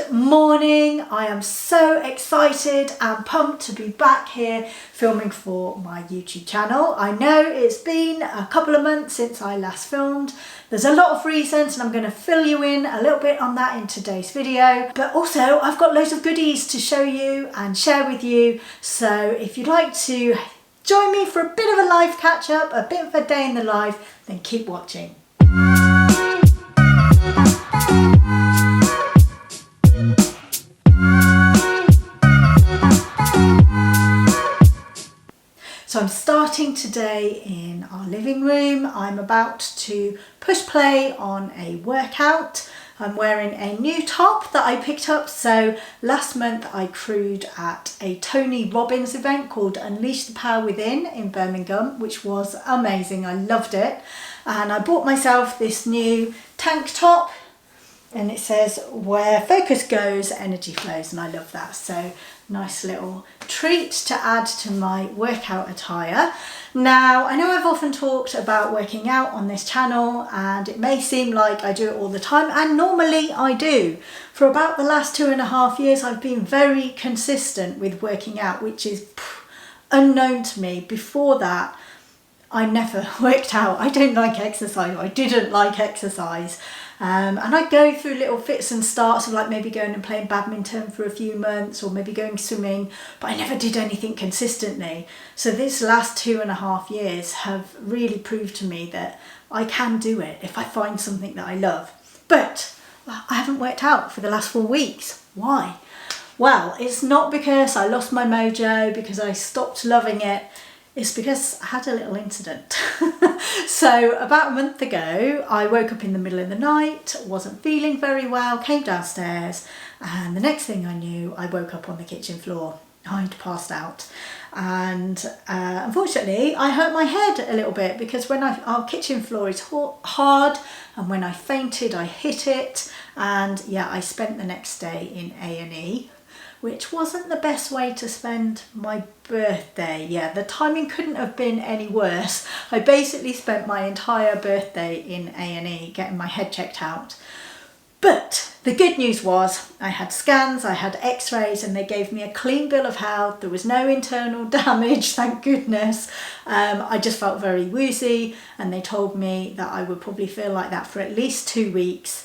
Good morning. I am so excited and pumped to be back here filming for my YouTube channel. I know it's been a couple of months since I last filmed. There's a lot of reasons and I'm going to fill you in a little bit on that in today's video. But also I've got loads of goodies to show you and share with you. So if you'd like to join me for a bit of a live catch up, a bit of a day in the life, then keep watching. So I'm starting today in our living room. I'm about to push play on a workout. I'm wearing a new top that I picked up. So last month I crewed at a Tony Robbins event called Unleash the Power Within in Birmingham, which was amazing. I loved it. And I bought myself this new tank top and it says, "Where focus goes, energy flows," and I love that. So nice little treat to add to my workout attire. Now, I know I've often talked about working out on this channel and it may seem like I do it all the time, and normally I do. For about the last 2.5 years, I've been very consistent with working out, which is unknown to me. Before that, I never worked out. I don't like exercise. I didn't like exercise. And I go through little fits and starts of like maybe going and playing badminton for a few months or maybe going swimming, but I never did anything consistently. So this last 2.5 years have really proved to me that I can do it if I find something that I love. But I haven't worked out for the last 4 weeks. Why? Well, it's not because I lost my mojo, because I stopped loving it. It's because I had a little incident. So about a month ago, I woke up in the middle of the night, wasn't feeling very well, came downstairs, and the next thing I knew, I woke up on the kitchen floor. I'd passed out. And unfortunately, I hurt my head a little bit because when our kitchen floor is hard, and when I fainted, I hit it. And yeah, I spent the next day in A&E. Which wasn't the best way to spend my birthday. Yeah, the timing couldn't have been any worse. I basically spent my entire birthday in A&E getting my head checked out. But the good news was I had scans, I had x-rays, and they gave me a clean bill of health. There was no internal damage, thank goodness. I just felt very woozy, and they told me that I would probably feel like that for at least 2 weeks.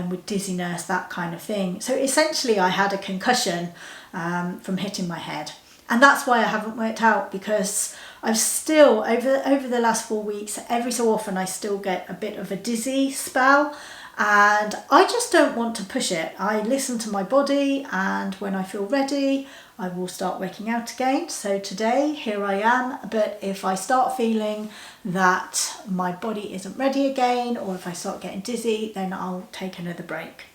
With dizziness, that kind of thing. So essentially I had a concussion from hitting my head. And that's why I haven't worked out, because I've still, over the last 4 weeks, every so often I still get a bit of a dizzy spell. And I just don't want to push it. I listen to my body, and when I feel ready, I will start working out again. So today, here I am. But if I start feeling that my body isn't ready again, or if I start getting dizzy, then I'll take another break.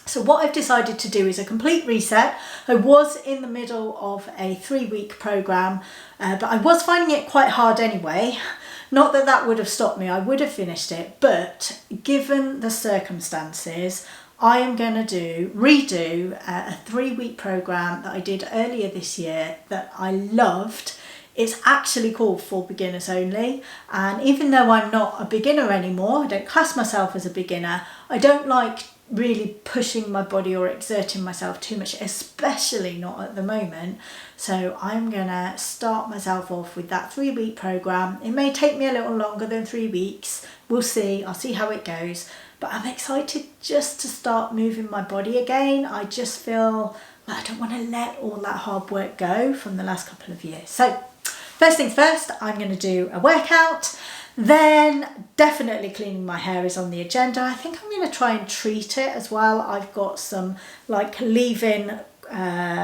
So what I've decided to do is a complete reset. I was in the middle of a 3-week program, but I was finding it quite hard anyway. Not that that would have stopped me, I would have finished it, but given the circumstances, I am going to redo a 3-week program that I did earlier this year that I loved. It's actually called For Beginners Only, and even though I'm not a beginner anymore, I don't class myself as a beginner, I don't like really pushing my body or exerting myself too much, especially not at the moment. So I'm gonna start myself off with that 3-week program. It may take me a little longer than 3 weeks. We'll see. I'll see how it goes. But I'm excited just to start moving my body again. I just feel I don't want to let all that hard work go from the last couple of years. So first things first, I'm going to do a workout. Then definitely cleaning my hair is on the agenda. I think I'm going to try and treat it as well. I've got some like leave-in,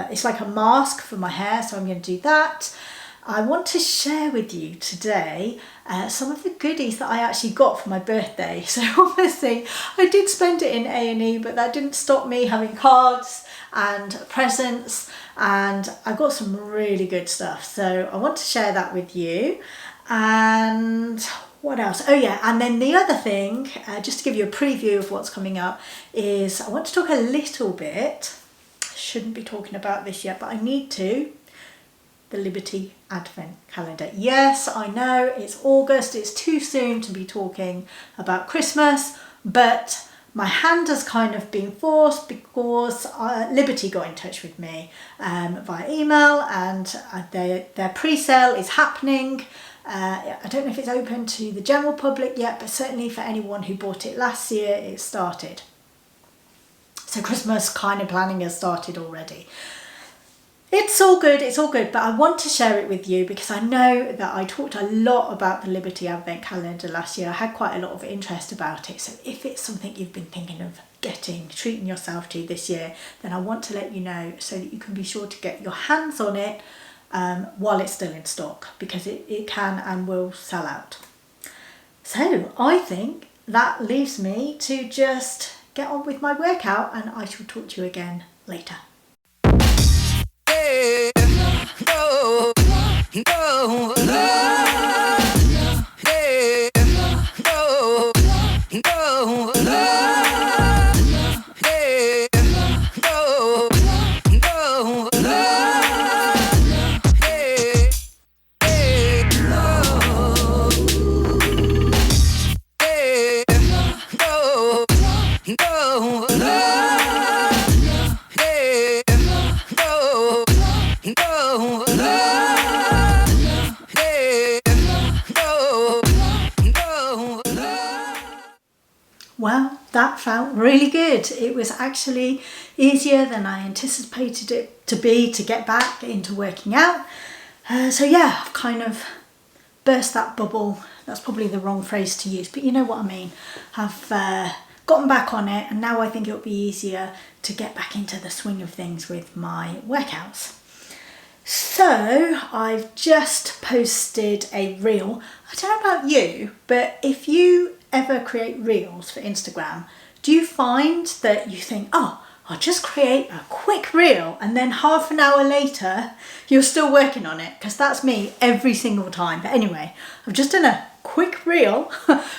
it's like a mask for my hair, so I'm going to do that. I want to share with you today some of the goodies that I actually got for my birthday. So obviously I did spend it in A&E, but that didn't stop me having cards and presents, and I got some really good stuff. So I want to share that with you. And what else? Oh yeah, and then the other thing, just to give you a preview of what's coming up, is I want to talk a little bit, I shouldn't be talking about this yet, but I need to, the Liberty Advent Calendar. Yes, I know it's August, it's too soon to be talking about Christmas, but My hand has kind of been forced because Liberty got in touch with me via email, and their pre-sale is happening. I don't know if it's open to the general public yet, but certainly for anyone who bought it last year, it started. So Christmas kind of planning has started already. It's all good, but I want to share it with you because I know that I talked a lot about the Liberty Advent Calendar last year. I had quite a lot of interest about it. So if it's something you've been thinking of treating yourself to this year, then I want to let you know so that you can be sure to get your hands on it while it's still in stock, because it can and will sell out. So I think that leaves me to just get on with my workout, and I shall talk to you again later. Well, that felt really good. It was actually easier than I anticipated it to be to get back into working out. So yeah, I've kind of burst that bubble. That's probably the wrong phrase to use, but you know what I mean. I've gotten back on it, and now I think it'll be easier to get back into the swing of things with my workouts. So I've just posted a reel. I don't know about you, but if you ever create reels for Instagram, do you find that you think, oh, I'll just create a quick reel, and then half an hour later you're still working on it? Because that's me every single time. But anyway, I've just done a quick reel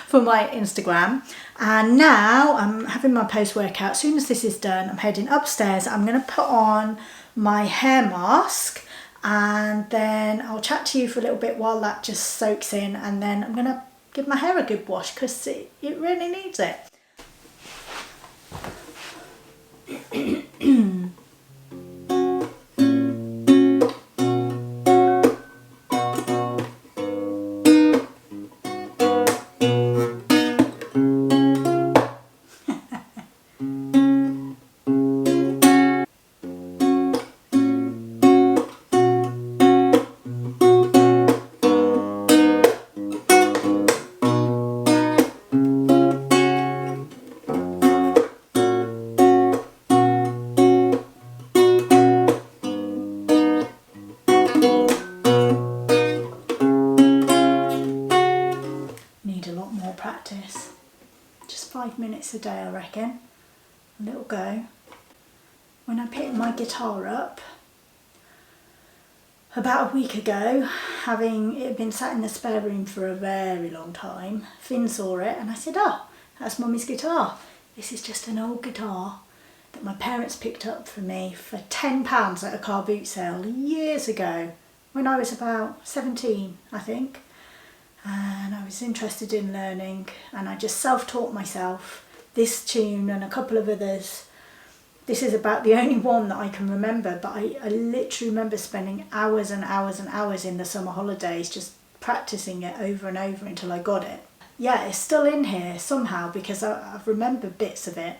for my Instagram, and now I'm having my post-workout. As soon as this is done, I'm heading upstairs. I'm going to put on my hair mask, and then I'll chat to you for a little bit while that just soaks in, and then I'm going to give my hair a good wash because it really needs it. Practice. Just 5 minutes a day, I reckon. A little go. When I picked my guitar up about a week ago, having it been sat in the spare room for a very long time, Finn saw it and I said, oh, that's Mummy's guitar. This is just an old guitar that my parents picked up for me for £10 at a car boot sale years ago when I was about 17, I think. And I was interested in learning, and I just self-taught myself this tune and a couple of others. This is about the only one that I can remember, but I literally remember spending hours and hours and hours in the summer holidays just practicing it over and over until I got it. Yeah, it's still in here somehow because I've remembered bits of it,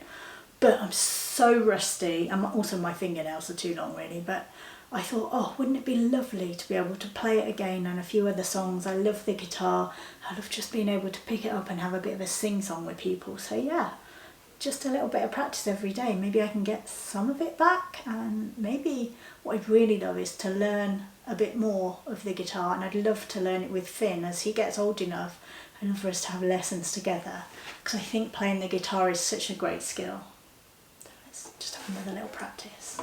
but I'm so rusty, and also my fingernails are too long really, but I thought, oh, wouldn't it be lovely to be able to play it again and a few other songs. I love the guitar. I love just being able to pick it up and have a bit of a sing-song with people. So yeah, just a little bit of practice every day. Maybe I can get some of it back, and maybe what I'd really love is to learn a bit more of the guitar, and I'd love to learn it with Finn as he gets old enough. I'd love for us to have lessons together because I think playing the guitar is such a great skill. So let's just have another little practice.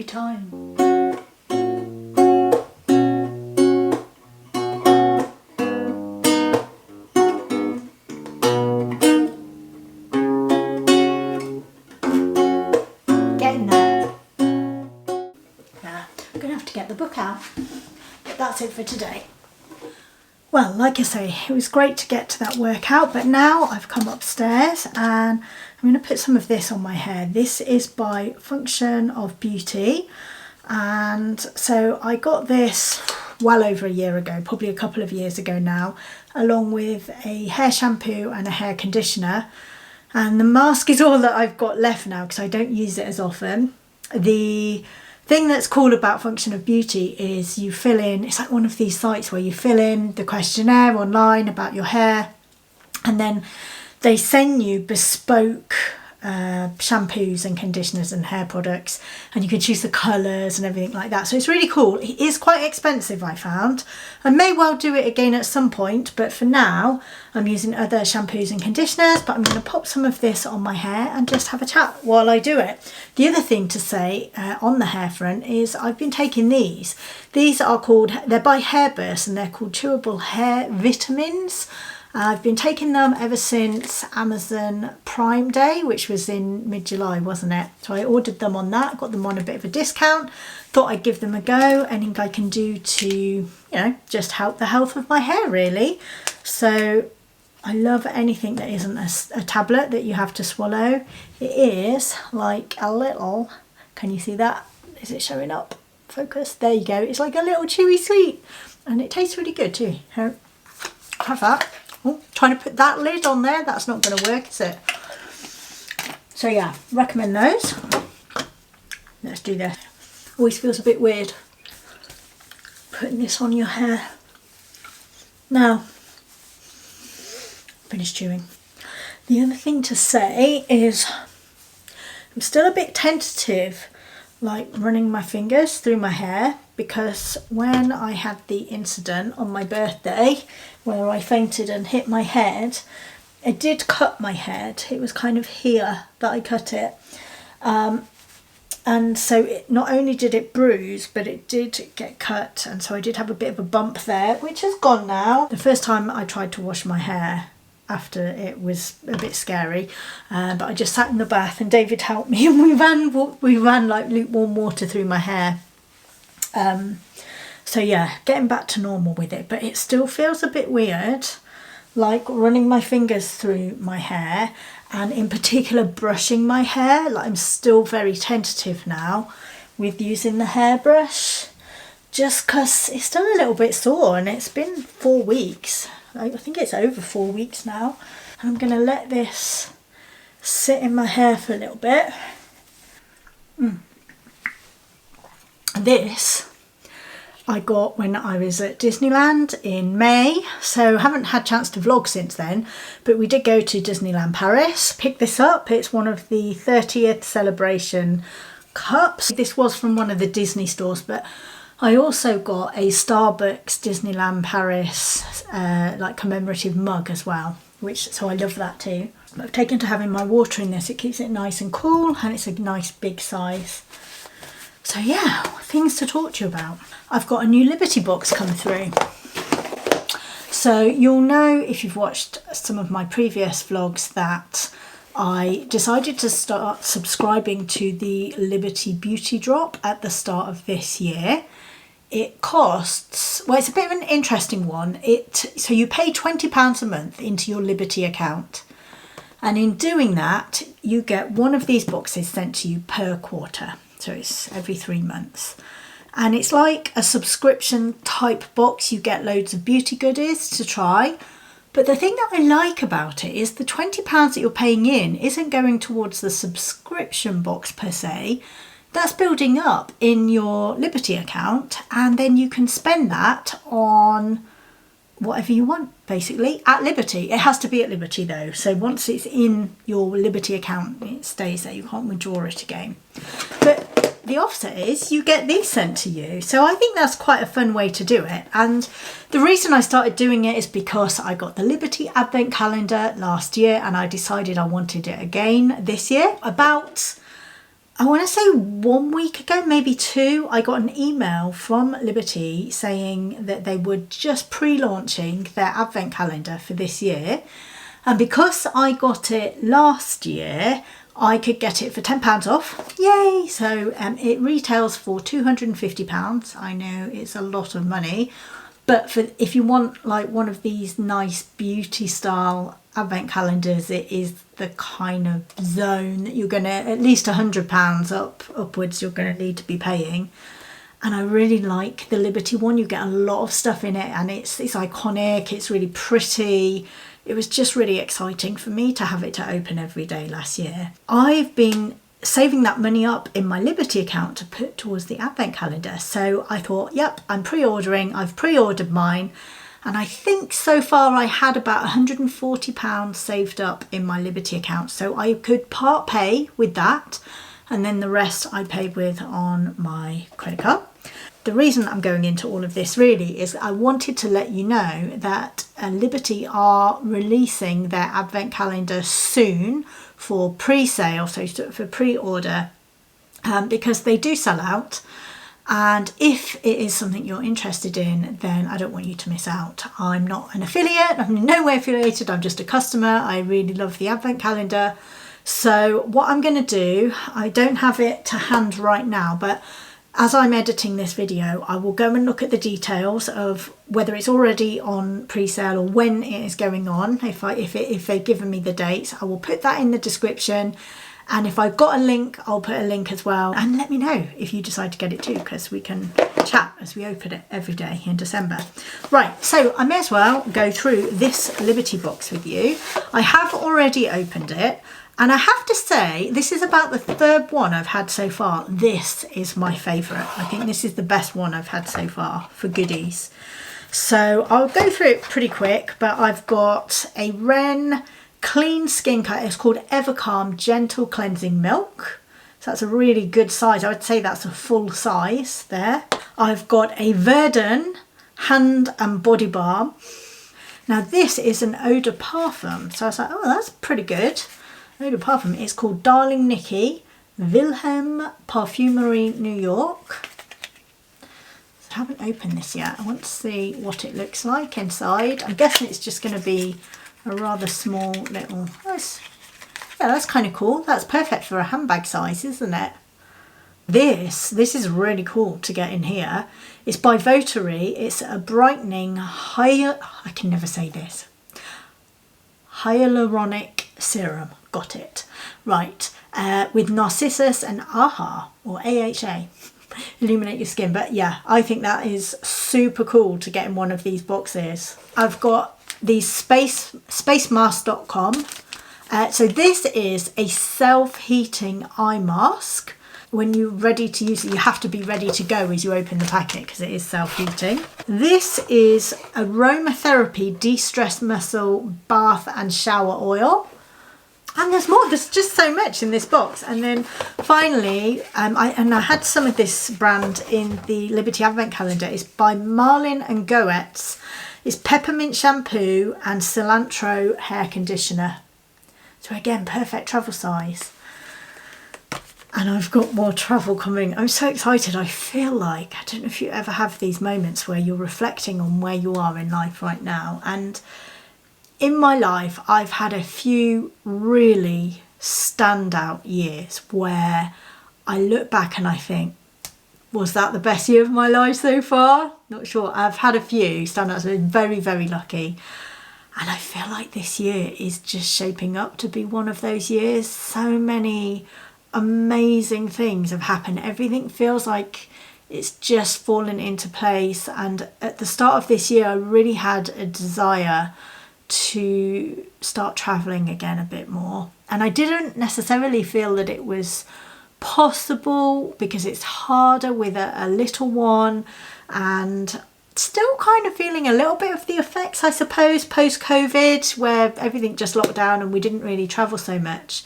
Time. now. But that's it for today. Well, like I say, it was great to get to that workout, but now I've come upstairs and I'm going to put some of this on my hair. This is by Function of Beauty, and so I got this well over a year ago, probably a couple of years ago now, along with a hair shampoo and a hair conditioner. And the mask is all that I've got left now because I don't use it as often. The thing that's cool about Function of Beauty is you fill in, it's like one of these sites where you fill in the questionnaire online about your hair, and then they send you bespoke shampoos and conditioners and hair products, and you can choose the colours and everything like that. So it's really cool. It is quite expensive, I found. I may well do it again at some point, but for now I'm using other shampoos and conditioners, but I'm going to pop some of this on my hair and just have a chat while I do it. The other thing to say on the hair front is I've been taking these. These are called, they're by Hairburst, and they're called chewable hair vitamins. I've been taking them ever since Amazon Prime Day, which was in mid-July, wasn't it? So I ordered them on that, got them on a bit of a discount, thought I'd give them a go, anything I can do to, you know, just help the health of my hair really. So I love anything that isn't a tablet that you have to swallow. It is like a little, can you see that? Is it showing up? Focus, there you go. It's like a little chewy sweet, and it tastes really good too. Here, have that. Oh, trying to put that lid on there, that's not going to work, is it? So yeah, recommend those. Let's do this. Always feels a bit weird putting this on your hair. Now, finish chewing. The other thing to say is I'm still a bit tentative, like running my fingers through my hair, because when I had the incident on my birthday where I fainted and hit my head, it did cut my head. It was kind of here that I cut it. And so not only did it bruise, but it did get cut. And so I did have a bit of a bump there, which has gone now. The first time I tried to wash my hair after, it was a bit scary, but I just sat in the bath and David helped me, and we ran like lukewarm water through my hair. So yeah, getting back to normal with it, but it still feels a bit weird, like running my fingers through my hair, and in particular brushing my hair. Like I'm still very tentative now with using the hairbrush, just because it's still a little bit sore, and it's been 4 weeks. I think it's over 4 weeks now. And I'm going to let this sit in my hair for a little bit. This I got when I was at Disneyland in May, so I haven't had a chance to vlog since then, but we did go to Disneyland Paris, pick this up. It's one of the 30th celebration cups. This was from one of the Disney stores, but I also got a Starbucks Disneyland Paris like commemorative mug as well, so I love that too. I've taken to having my water in this. It keeps it nice and cool, and it's a nice big size. So yeah, things to talk to you about. I've got a new Liberty box come through. So you'll know if you've watched some of my previous vlogs that I decided to start subscribing to the Liberty Beauty Drop at the start of this year. It costs, well, it's a bit of an interesting one. So you pay £20 a month into your Liberty account. And in doing that, you get one of these boxes sent to you per quarter. So it's every 3 months. And it's like a subscription type box. You get loads of beauty goodies to try. But the thing that I like about it is the £20 that you're paying in isn't going towards the subscription box per se. That's building up in your Liberty account, and then you can spend that on whatever you want, basically, at Liberty. It has to be at Liberty though, so once it's in your Liberty account, it stays there. You can't withdraw it again. But the offset is you get these sent to you, so I think that's quite a fun way to do it. And the reason I started doing it is because I got the Liberty Advent Calendar last year, and I decided I wanted it again this year. About, I want to say 1 week ago, maybe 2, I got an email from Liberty saying that they were just pre-launching their Advent Calendar for this year. And because I got it last year, I could get it for £10 off. Yay! So it retails for £250. I know it's a lot of money, but if you want like one of these nice beauty style advent calendars, it is the kind of zone that you're gonna, at least £100 upwards you're gonna need to be paying. And I really like the Liberty one. You get a lot of stuff in it, and it's iconic, it's really pretty. It was just really exciting for me to have it to open every day last year. I've been saving that money up in my Liberty account to put towards the advent calendar. So I thought, yep, I'm pre-ordering. I've pre-ordered mine. And I think so far I had about £140 saved up in my Liberty account. So I could part pay with that, and then the rest I paid with on my credit card. The reason I'm going into all of this really is I wanted to let you know that Liberty are releasing their advent calendar soon for pre-sale, so for pre-order, because they do sell out. And if it is something you're interested in, then I don't want you to miss out. I'm not an affiliate, I'm in no way affiliated, I'm just a customer. I really love the advent calendar. So what I'm going to do, I don't have it to hand right now, but as I'm editing this video, I will go and look at the details of whether it's already on pre-sale or when it is going on. If they've given me the dates, I will put that in the description. And if I've got a link, I'll put a link as well. And let me know if you decide to get it too, because we can chat as we open it every day in December. Right, so I may as well go through this Liberty box with you. I have already opened it. And I have to say, this is about the third one I've had so far. This is my favourite. I think this is the best one I've had so far for goodies. So I'll go through it pretty quick, but I've got a Wren clean skincare. It's called Evercalm Gentle Cleansing Milk. So that's a really good size. I would say that's a full size there. I've got a Verdun hand and body balm. Now this is an eau de parfum. So I was like, oh, that's pretty good. Eau de parfum. It's called Darling Nikki, Wilhelm Parfumerie, New York. I haven't opened this yet. I want to see what it looks like inside. I'm guessing it's just going to be a rather small little... yeah, that's kind of cool. That's perfect for a handbag size, isn't it? This is really cool to get in here. It's by Votary. It's a brightening I can never say this. Hyaluronic serum. Got it. Right. With Narcissus and AHA, or AHA. Illuminate your skin. But yeah, I think that is super cool to get in one of these boxes. I've got the spacemask.com. So this is a self-heating eye mask. When you're ready to use it, you have to be ready to go as you open the packet because it is self-heating. This is aromatherapy de-stress muscle bath and shower oil. And there's more, there's just so much in this box. And then finally, I had some of this brand in the Liberty Advent Calendar. It's by Marlin and Goetz. It's peppermint shampoo and cilantro hair conditioner. So again, perfect travel size. And I've got more travel coming. I'm so excited. I feel like, I don't know if you ever have these moments where you're reflecting on where you are in life right now. And in my life, I've had a few really standout years where I look back and I think, was that the best year of my life so far? Not sure. I've had a few standouts. I've been very, very lucky. And I feel like this year is just shaping up to be one of those years. So many amazing things have happened. Everything feels like it's just fallen into place. And at the start of this year, I really had a desire to start traveling again a bit more. And I didn't necessarily feel that it was possible because it's harder with a little one, and still kind of feeling a little bit of the effects, I suppose, post-COVID, where everything just locked down and we didn't really travel so much.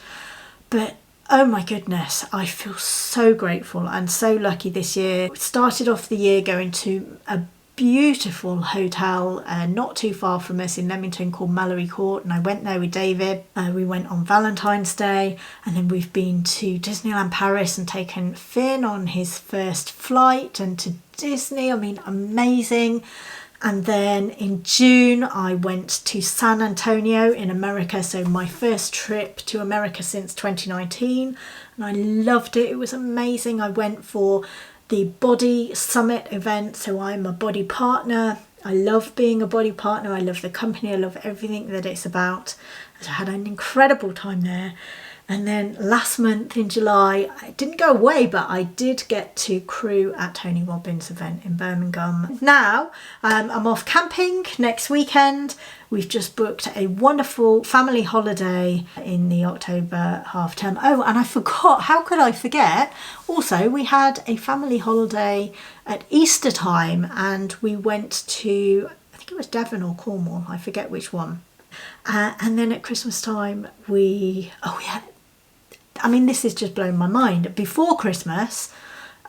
But oh my goodness, I feel so grateful and so lucky this year. We started off the year going to a beautiful hotel not too far from us in Leamington called Mallory Court, and I went there with David. We went on Valentine's Day, and then we've been to Disneyland Paris and taken Finn on his first flight and to Disney. I mean, amazing. And then in June, I went to San Antonio in America. So my first trip to America since 2019. And I loved it. It was amazing. I went for the Body Summit event. So I'm a body partner. I love being a body partner. I love the company. I love everything that it's about. So I had an incredible time there. And then last month in July, I didn't go away, but I did get to crew at Tony Robbins' event in Birmingham. Now I'm off camping next weekend. We've just booked a wonderful family holiday in the October half term. Oh, and I forgot, how could I forget? Also, we had a family holiday at Easter time and we went to, I think it was Devon or Cornwall, I forget which one. And then at Christmas time, we had, I mean, this has just blown my mind. Before Christmas,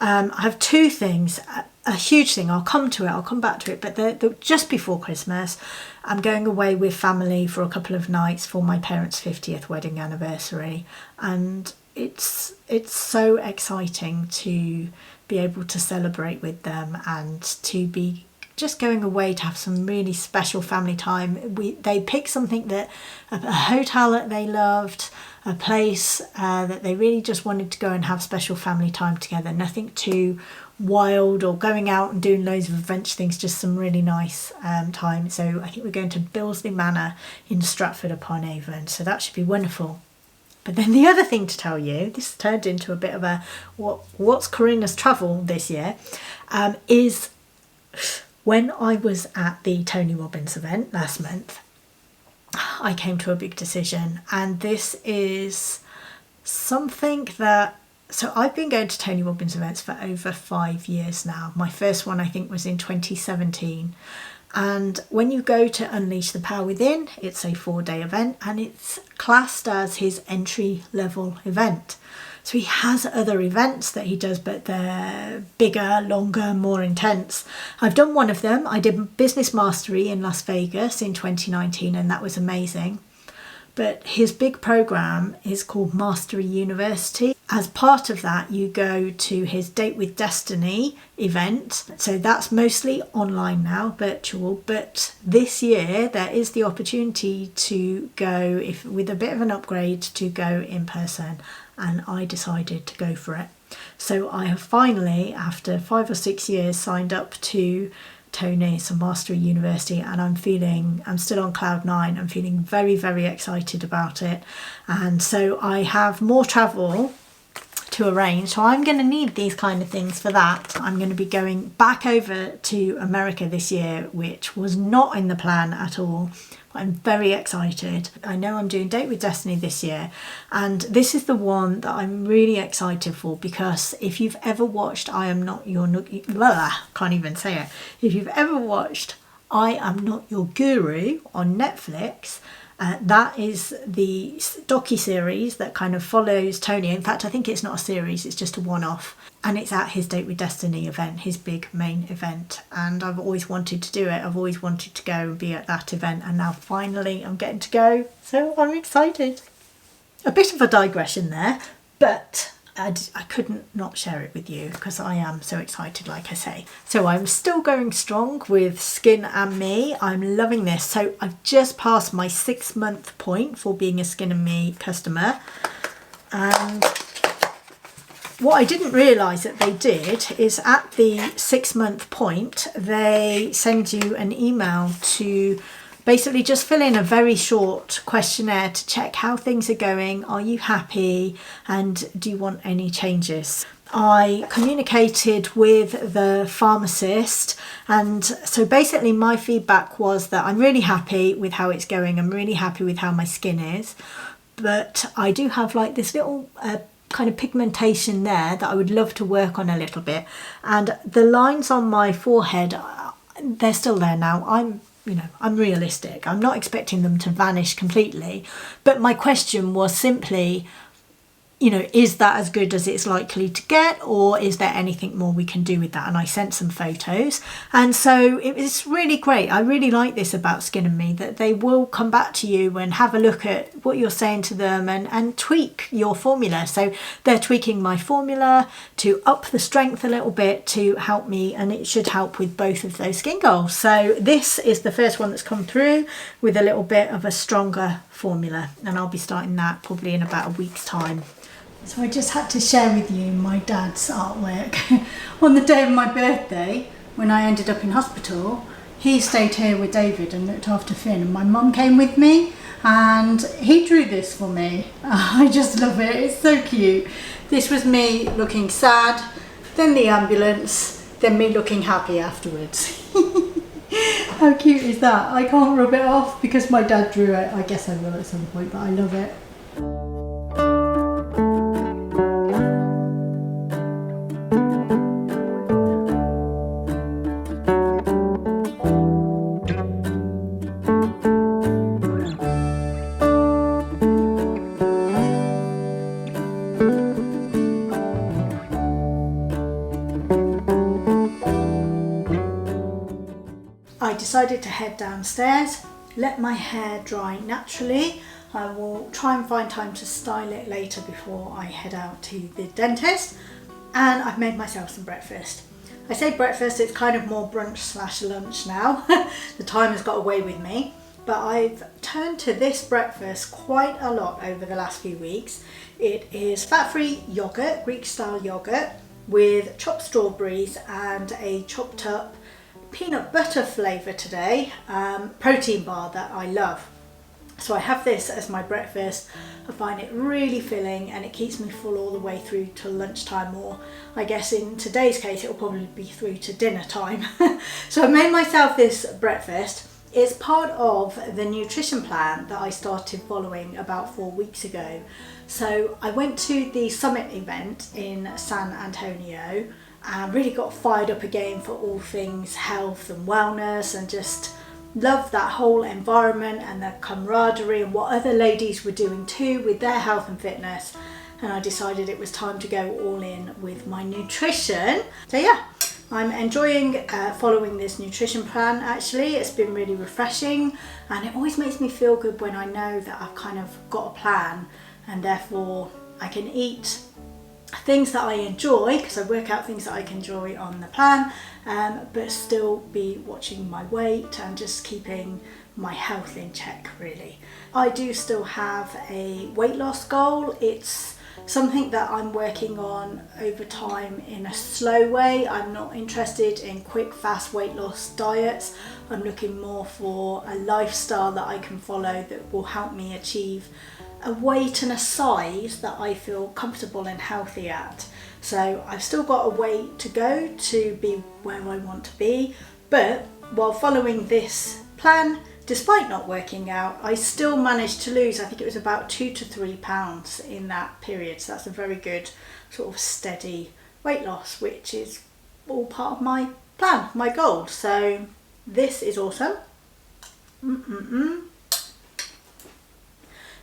I have two things, a huge thing, I'll come back to it, but just before Christmas, I'm going away with family for a couple of nights for my parents' 50th wedding anniversary. And it's so exciting to be able to celebrate with them and to be just going away to have some really special family time. They picked something that, a hotel that they loved, a place that they really just wanted to go and have special family time together. Nothing too wild or going out and doing loads of adventure things, just some really nice time. So I think we're going to Billesley Manor in Stratford upon Avon. So that should be wonderful. But then the other thing to tell you, this turned into a bit of a what's Corinna's travel this year, is when I was at the Tony Robbins event last month, I came to a big decision, and this is something that, so I've been going to Tony Robbins events for over 5 years now. My first one I think was in 2017, and when you go to Unleash the Power Within, it's a 4-day event and it's classed as his entry level event. So he has other events that he does, but they're bigger, longer, more intense. I've done one of them. I did Business Mastery in Las Vegas in 2019 and that was amazing. But his big program is called Mastery University. As part of that, you go to his Date with Destiny event. So that's mostly online now, virtual. But this year, there is the opportunity to go, if with a bit of an upgrade, to go in person. And I decided to go for it. So I have finally, after 5 or 6 years, signed up to Tony's Mastery University, and I'm still on cloud 9. I'm feeling very, very excited about it. And so I have more travel to arrange, so I'm going to need these kind of things for that. I'm going to be going back over to America this year, which was not in the plan at all. I'm very excited. I know I'm doing Date with Destiny this year, and this is the one that I'm really excited for, because if you've ever watched If you've ever watched I Am Not Your Guru on Netflix, that is the docu-series that kind of follows Tony. In fact, I think it's not a series, it's just a one-off. And it's at his Date with Destiny event, his big main event. And I've always wanted to do it. I've always wanted to go and be at that event. And now finally I'm getting to go. So I'm excited. A bit of a digression there, but I couldn't not share it with you because I am so excited, like I say. So I'm still going strong with Skin and Me. I'm loving this. So I've just passed my 6-month point for being a Skin and Me customer. And what I didn't realise that they did is at the 6-month point, they send you an email to basically just fill in a very short questionnaire to check how things are going. Are you happy? And do you want any changes? I communicated with the pharmacist, and so basically my feedback was that I'm really happy with how it's going. I'm really happy with how my skin is, but I do have like this little kind of pigmentation there that I would love to work on a little bit. And the lines on my forehead, they're still there now. I'm realistic. I'm not expecting them to vanish completely. But my question was simply, you know, is that as good as it's likely to get, or is there anything more we can do with that? And I sent some photos, and so it was really great. I really like this about Skin and Me, that they will come back to you and have a look at what you're saying to them and tweak your formula. So they're tweaking my formula to up the strength a little bit to help me, and it should help with both of those skin goals. So this is the first one that's come through with a little bit of a stronger formula, and I'll be starting that probably in about a week's time. So I just had to share with you my dad's artwork. On the day of my birthday, when I ended up in hospital, he stayed here with David and looked after Finn, and my mum came with me and he drew this for me. I just love it, it's so cute. This was me looking sad, then the ambulance, then me looking happy afterwards. How cute is that? I can't rub it off because my dad drew it. I guess I will at some point, but I love it. I decided to head downstairs, let my hair dry naturally. I will try and find time to style it later before I head out to the dentist, and I've made myself some breakfast. I say breakfast, it's kind of more brunch slash lunch now. The time has got away with me, but I've turned to this breakfast quite a lot over the last few weeks. It is fat-free yogurt, Greek style yogurt, with chopped strawberries and a chopped up peanut butter flavour today, protein bar that I love. So I have this as my breakfast. I find it really filling and it keeps me full all the way through to lunchtime, or I guess in today's case it'll probably be through to dinner time. So I made myself this breakfast. It's part of the nutrition plan that I started following about 4 weeks ago. So I went to the summit event in San Antonio and really got fired up again for all things health and wellness, and just loved that whole environment and the camaraderie and what other ladies were doing too with their health and fitness. And I decided it was time to go all in with my nutrition. So yeah, I'm enjoying following this nutrition plan. Actually, it's been really refreshing, and it always makes me feel good when I know that I've kind of got a plan, and therefore I can eat things that I enjoy, because I work out things that I can enjoy on the plan, but still be watching my weight and just keeping my health in check, really. I do still have a weight loss goal. It's something that I'm working on over time in a slow way. I'm not interested in quick, fast weight loss diets. I'm looking more for a lifestyle that I can follow that will help me achieve a weight and a size that I feel comfortable and healthy at. So I've still got a way to go to be where I want to be, but while following this plan, despite not working out, I still managed to lose, I think it was about 2 to 3 pounds in that period. So that's a very good sort of steady weight loss, which is all part of my plan, my goal. So this is awesome.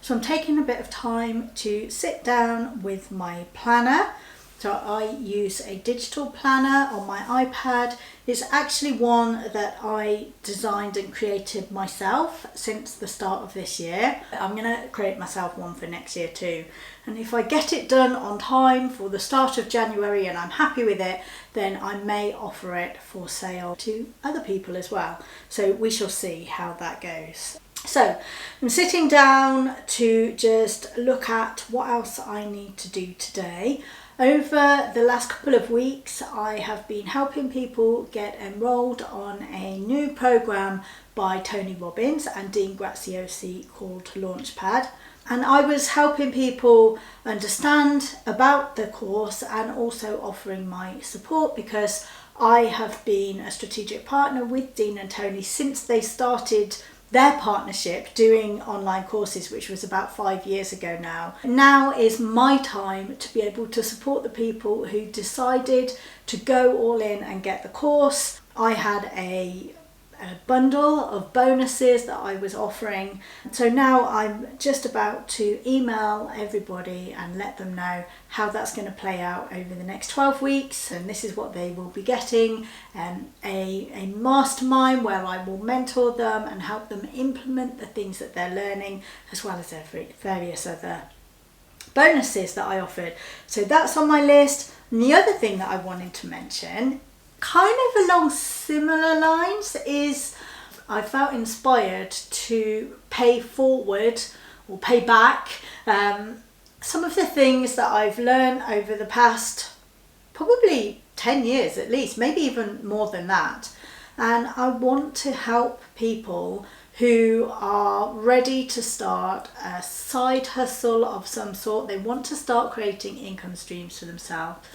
So I'm taking a bit of time to sit down with my planner. So I use a digital planner on my iPad. It's actually one that I designed and created myself since the start of this year. I'm going to create myself one for next year too. And if I get it done on time for the start of January and I'm happy with it, then I may offer it for sale to other people as well. So we shall see how that goes. So I'm sitting down to just look at what else I need to do today. Over the last couple of weeks, I have been helping people get enrolled on a new program by Tony Robbins and Dean Graziosi called Launchpad. And I was helping people understand about the course and also offering my support, because I have been a strategic partner with Dean and Tony since they started their partnership doing online courses, which was about 5 years ago now. Now is my time to be able to support the people who decided to go all in and get the course. I had a a bundle of bonuses that I was offering. So now I'm just about to email everybody and let them know how that's going to play out over the next 12 weeks, and this is what they will be getting: a mastermind where I will mentor them and help them implement the things that they're learning, as well as various other bonuses that I offered. So that's on my list. And the other thing that I wanted to mention, kind of along similar lines, is I felt inspired to pay forward or pay back some of the things that I've learned over the past probably 10 years at least, maybe even more than that. And I want to help people who are ready to start a side hustle of some sort. They want to start creating income streams for themselves.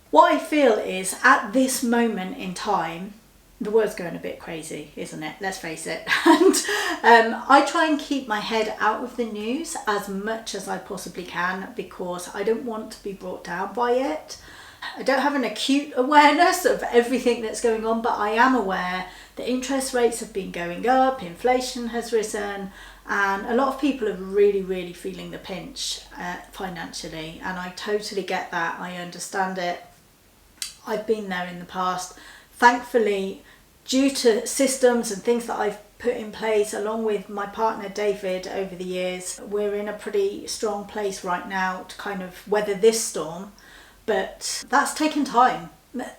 What I feel is, at this moment in time, the world's going a bit crazy, isn't it? Let's face it. And I try and keep my head out of the news as much as I possibly can, because I don't want to be brought down by it. I don't have an acute awareness of everything that's going on, but I am aware that interest rates have been going up, inflation has risen, and a lot of people are really feeling the pinch financially. And I totally get that. I understand it. I've been there in the past. Thankfully, due to systems and things that I've put in place along with my partner David over the years, we're in a pretty strong place right now to kind of weather this storm. But that's taken time.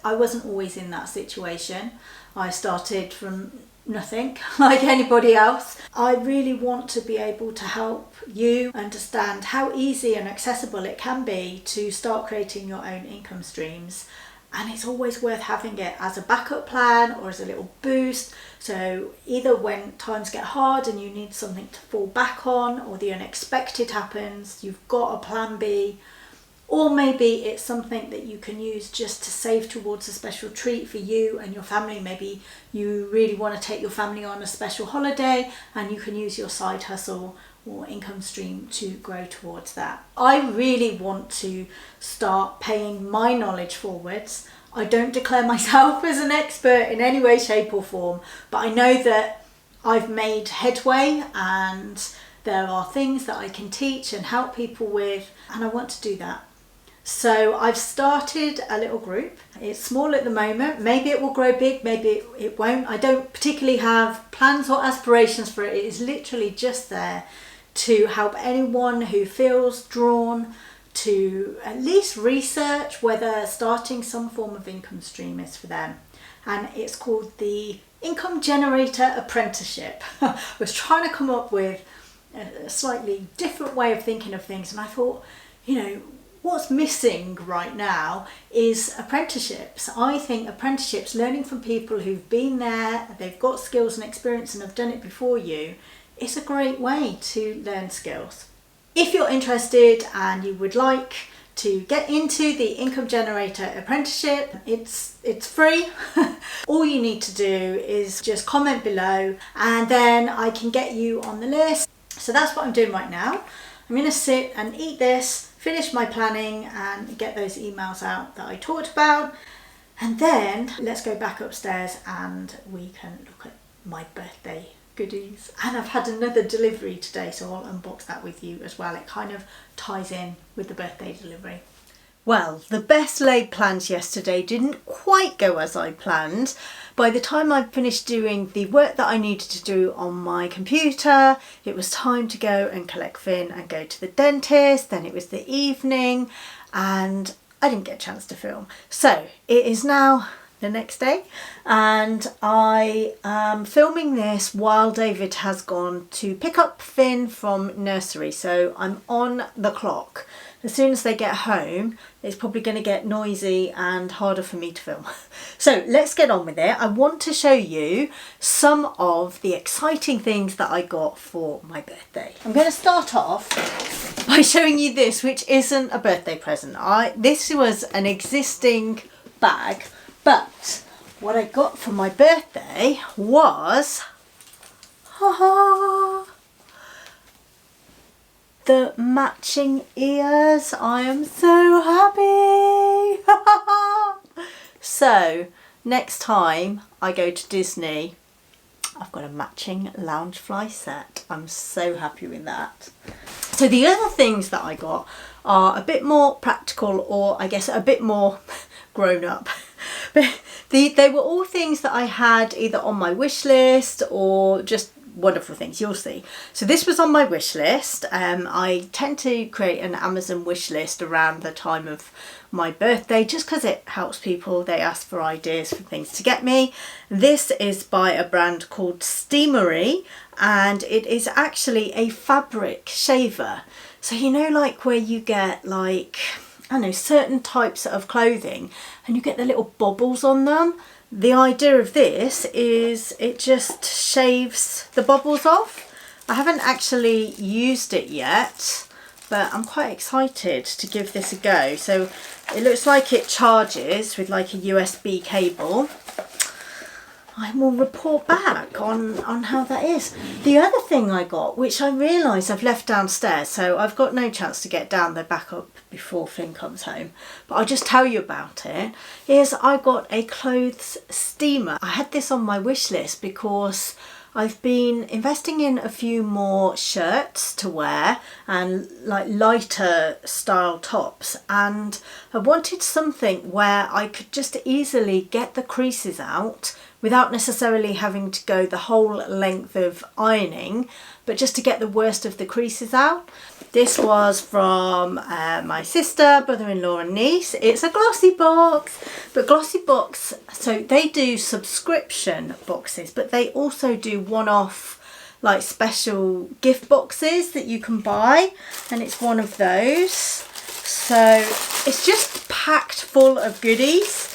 I wasn't always in that situation. I started from nothing like anybody else. I really want to be able to help you understand how easy and accessible it can be to start creating your own income streams. And it's always worth having it as a backup plan or as a little boost. So either when times get hard and you need something to fall back on, or the unexpected happens, you've got a plan B. Or maybe it's something that you can use just to save towards a special treat for you and your family. Maybe you really want to take your family on a special holiday and you can use your side hustle or income stream to grow towards that. I really want to start paying my knowledge forwards. I don't declare myself as an expert in any way, shape or form, but I know that I've made headway and there are things that I can teach and help people with, and I want to do that. So I've started a little group. It's small at the moment. Maybe it will grow big, maybe it won't. I don't particularly have plans or aspirations for it. It is literally just there to help anyone who feels drawn to at least research whether starting some form of income stream is for them. And it's called the Income Generator Apprenticeship. I was trying to come up with a slightly different way of thinking of things, and I thought, what's missing right now is apprenticeships. I think apprenticeships, learning from people who've been there, they've got skills and experience and have done it before you, is a great way to learn skills. If you're interested and you would like to get into the Income Generator Apprenticeship, it's free. All you need to do is just comment below and then I can get you on the list. So that's what I'm doing right now. I'm going to sit and eat this, finish my planning and get those emails out that I talked about, and then let's go back upstairs and we can look at my birthday goodies. And I've had another delivery today, so I'll unbox that with you as well. It kind of ties in with the birthday delivery. Well, the best laid plans yesterday didn't quite go as I planned. By the time I finished doing the work that I needed to do on my computer, it was time to go and collect Finn and go to the dentist. Then it was the evening and I didn't get a chance to film. So it is now the next day and I am filming this while David has gone to pick up Finn from nursery. So I'm on the clock. As soon as they get home, it's probably going to get noisy and harder for me to film. So let's get on with it. I want to show you some of the exciting things that I got for my birthday. I'm going to start off by showing you this, which isn't a birthday present. This was an existing bag, but what I got for my birthday was the matching ears. I am so happy. So next time I go to Disney, I've got a matching Loungefly set. I'm so happy with that. So the other things that I got are a bit more practical, or I guess a bit more grown up. But they were all things that I had either on my wish list or just wonderful things, you'll see. So this was on my wish list. I tend to create an Amazon wish list around the time of my birthday just because it helps people. They ask for ideas for things to get me. This is by a brand called Steamery, and it is actually a fabric shaver. So you know, like where you get like, I don't know, certain types of clothing and you get the little bubbles on them. The idea of this is it just shaves the bubbles off. I haven't actually used it yet, but I'm quite excited to give this a go. So it looks like it charges with like a USB cable. I will report back on how that is. The other thing I got, which I realise I've left downstairs, so I've got no chance to get down there back up before Finn comes home, but I'll just tell you about it, is I got a clothes steamer. I had this on my wish list because I've been investing in a few more shirts to wear and like lighter style tops, and I wanted something where I could just easily get the creases out without necessarily having to go the whole length of ironing, but just to get the worst of the creases out. This was from my sister, brother-in-law and niece. It's a glossy box, but glossy box, so they do subscription boxes, but they also do one-off like special gift boxes that you can buy, and it's one of those. So it's just packed full of goodies.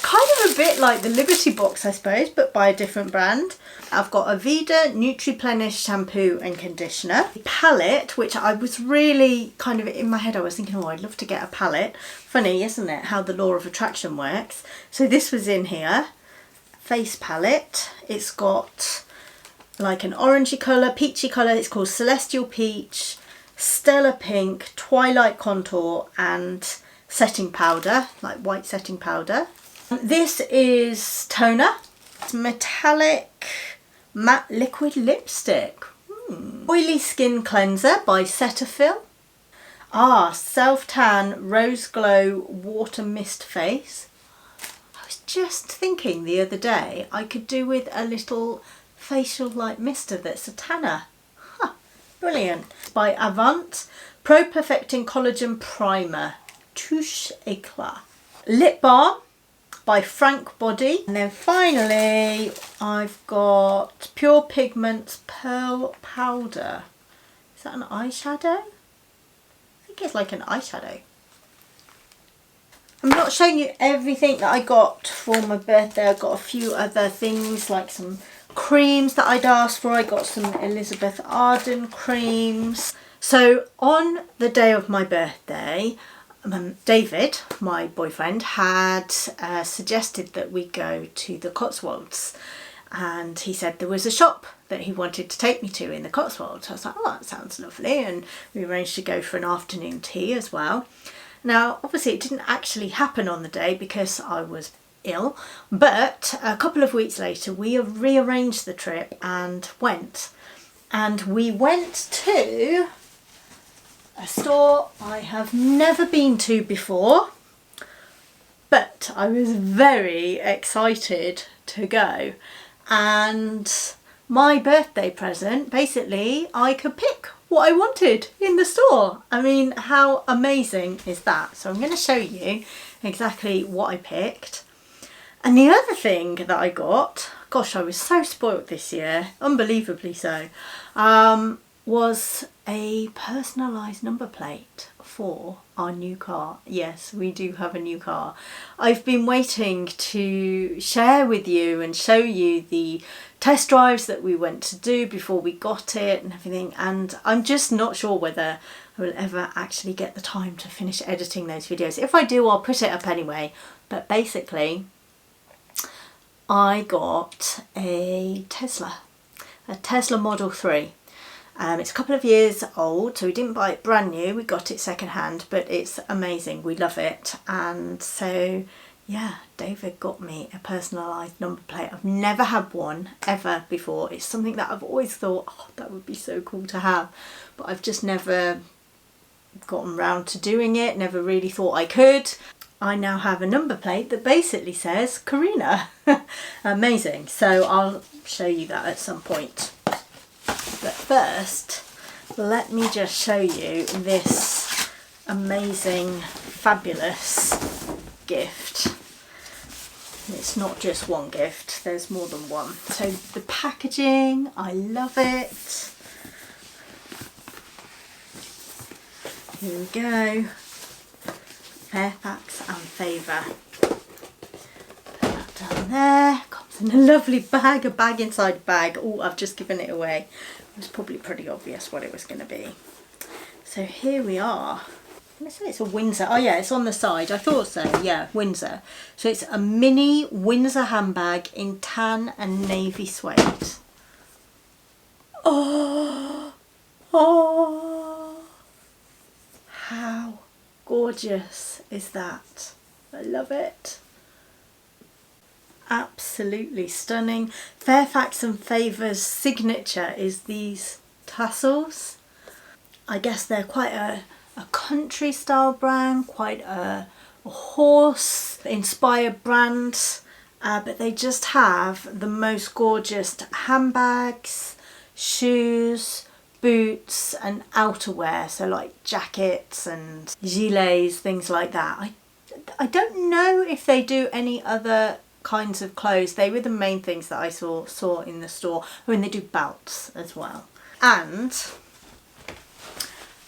Kind of a bit like the Liberty box, I suppose, but by a different brand. I've got a Vida Nutri-Plenish shampoo and conditioner. A palette, which I was really kind of in my head, I was thinking, oh, I'd love to get a palette. Funny, isn't it, how the law of attraction works? So this was in here. Face palette. It's got like an orangey colour, peachy colour. It's called Celestial Peach, Stellar Pink, Twilight Contour, and setting powder, like white setting powder. This is toner. It's metallic matte liquid lipstick. Oily skin cleanser by Cetaphil. Self tan rose glow water mist face. I was just thinking the other day I could do with a little facial like mister that's a tanner. Brilliant. By Avant Pro Perfecting Collagen Primer Touche Eclat. Lip balm by Frank Body. And then finally I've got Pure Pigments Pearl Powder. Is that an eyeshadow? I think it's like an eyeshadow. I'm not showing you everything that I got for my birthday. I got a few other things like some creams that I'd asked for. I got some Elizabeth Arden creams. So on the day of my birthday, David, my boyfriend, had suggested that we go to the Cotswolds, and he said there was a shop that he wanted to take me to in the Cotswolds. I was like, oh, that sounds lovely, and we arranged to go for an afternoon tea as well. Now obviously it didn't actually happen on the day because I was ill, but a couple of weeks later we rearranged the trip and went to a store I have never been to before, but I was very excited to go. And my birthday present, basically I could pick what I wanted in the store. I mean, how amazing is that? So I'm going to show you exactly what I picked. And the other thing that I got, gosh, I was so spoilt this year, unbelievably so, was a personalised number plate for our new car. Yes, we do have a new car. I've been waiting to share with you and show you the test drives that we went to do before we got it and everything, and I'm just not sure whether I will ever actually get the time to finish editing those videos. If I do, I'll put it up anyway. But basically I got a Tesla Model 3. It's a couple of years old, so we didn't buy it brand new, we got it second hand, but it's amazing, we love it. And so yeah, David got me a personalised number plate. I've never had one ever before. It's something that I've always thought, oh, that would be so cool to have, but I've just never gotten round to doing it, never really thought I could. I now have a number plate that basically says Corinna. Amazing. So I'll show you that at some point. But first, let me just show you this amazing, fabulous gift. It's not just one gift, there's more than one. So the packaging, I love it. Here we go. Fairfax and Favor. Put that down there. Comes in a lovely bag, a bag inside a bag. Oh, I've just given it away. It was probably pretty obvious what it was going to be. So here we are. I'm going to say it's a Windsor. Oh yeah, it's on the side. I thought so. Yeah, Windsor. So it's a mini Windsor handbag in tan and navy suede. Oh, oh, how gorgeous is that? I love it. Absolutely stunning. Fairfax and Favor's signature is these tassels. I guess they're quite a country style brand, quite a horse inspired brand, but they just have the most gorgeous handbags, shoes, boots and outerwear, so like jackets and gilets, things like that. I don't know if they do any other kinds of clothes. They were the main things that I saw in the store. I mean, they do belts as well. And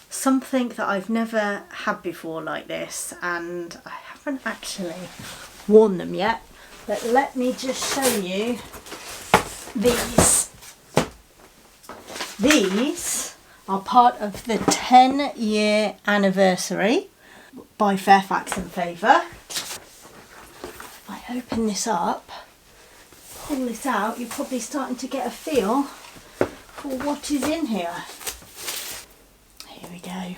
something that I've never had before like this, and I haven't actually worn them yet, but let me just show you these. These are part of the 10-year anniversary by Fairfax and Favor. If I open this up, pull this out, you're probably starting to get a feel for what is in here. Here we go.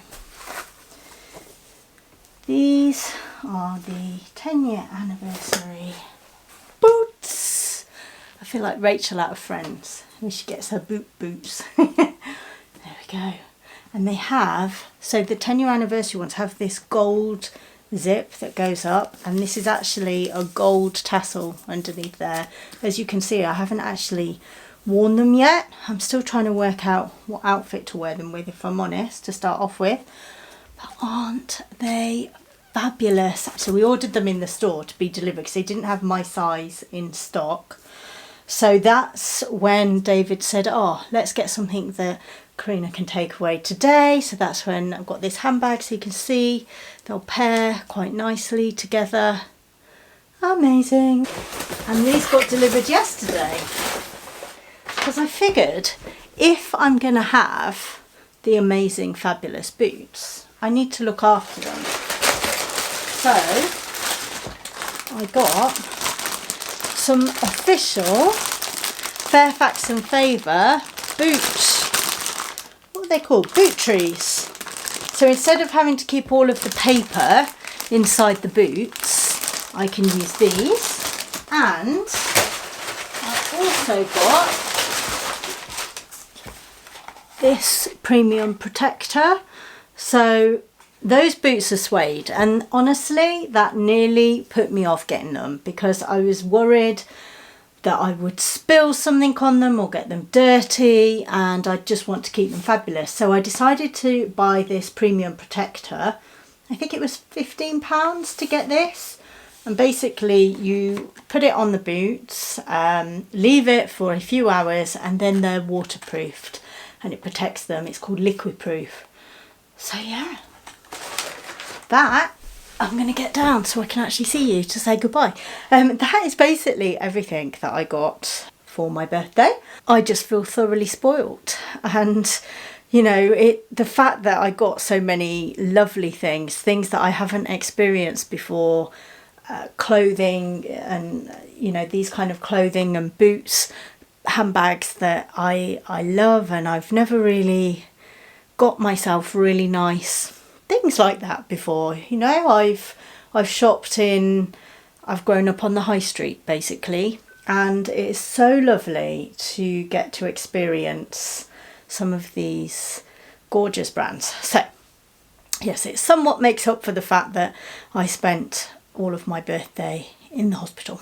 These are the 10-year anniversary boots. I feel like Rachel out of Friends when she gets her boots. There we go. And they have, so the 10-year anniversary ones have this gold zip that goes up, and this is actually a gold tassel underneath there. As you can see, I haven't actually worn them yet. I'm still trying to work out what outfit to wear them with, if I'm honest, to start off with. But aren't they fabulous? So we ordered them in the store to be delivered because they didn't have my size in stock. So that's when David said, oh, let's get something that Corinna can take away today. So that's when I've got this handbag, so you can see they'll pair quite nicely together. Amazing. And these got delivered yesterday, because I figured if I'm going to have the amazing, fabulous boots, I need to look after them. So I got some official Fairfax and Favor boots. What are they called? Boot trees. So instead of having to keep all of the paper inside the boots, I can use these. And I also got this premium protector. So those boots are suede, and honestly that nearly put me off getting them because I was worried that I would spill something on them or get them dirty, and I just want to keep them fabulous. So I decided to buy this premium protector. I think it was £15 to get this, and basically you put it on the boots, leave it for a few hours, and then they're waterproofed and it protects them. It's called liquid proof. So yeah, that I'm going to get down so I can actually see you to say goodbye. That is basically everything that I got for my birthday. I just feel thoroughly spoilt, and you know, the fact that I got so many lovely things that I haven't experienced before, clothing and, you know, these kind of clothing and boots, handbags that I love, and I've never really got myself really nice things like that before. You know, I've shopped in I've grown up on the high street basically, and it is so lovely to get to experience some of these gorgeous brands. So yes, it somewhat makes up for the fact that I spent all of my birthday in the hospital.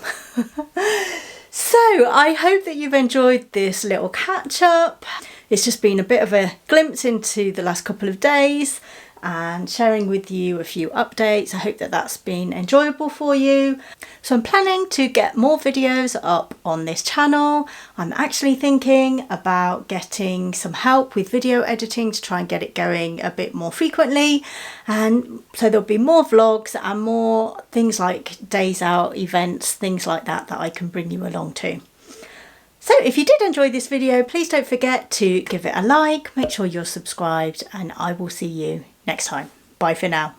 So I hope that you've enjoyed this little catch up. It's just been a bit of a glimpse into the last couple of days and sharing with you a few updates. I hope that that's been enjoyable for you. So I'm planning to get more videos up on this channel. I'm actually thinking about getting some help with video editing to try and get it going a bit more frequently, and so there'll be more vlogs and more things like days out, events, things like that I can bring you along to. So if you did enjoy this video, please don't forget to give it a like, make sure you're subscribed, and I will see you next time. Bye for now.